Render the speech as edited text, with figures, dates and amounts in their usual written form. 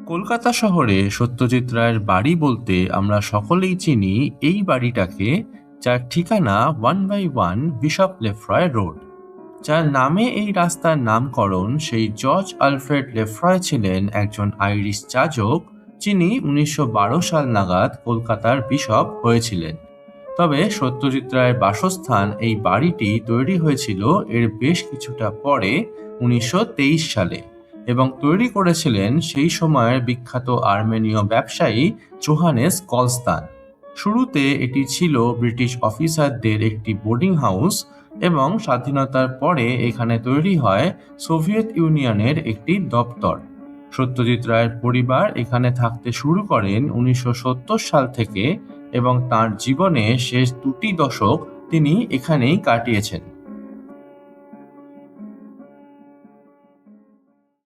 কলকাতা শহরে সত্যজিৎ রায়ের বাড়ি বলতে আমরা সকলেই চিনি এই বাড়িটাকে, যার ঠিকানা 1/1 বিশপ লেফ্রয় রোড। যার নামে এই রাস্তার নামকরণ, সেই জর্জ আলফ্রেড লেফ্রয় ছিলেন একজন আইরিশ যাজক, যিনি 1912 সাল নাগাদ কলকাতার বিশপ হয়েছিলেন। তবে সত্যজিৎ রায়ের বাসস্থান এই বাড়িটি তৈরি হয়েছিল এর বেশ কিছুটা পরে, 1923 সালে, এবং তৈরি করেছিলেন সেই সময়ের বিখ্যাত আর্মেনীয় ব্যবসায়ী জোহানেস কলস্তান। শুরুতে এটি ছিল ব্রিটিশ অফিসারদের একটি বোর্ডিং হাউস, এবং স্বাধীনতার পরে এখানে তৈরি হয় সোভিয়েত ইউনিয়নের একটি দপ্তর। সত্যজিৎ রায়ের পরিবার এখানে থাকতে শুরু করেন 1970 সাল থেকে, এবং তাঁর জীবনে শেষ 2টি দশক তিনি এখানেই কাটিয়েছেন।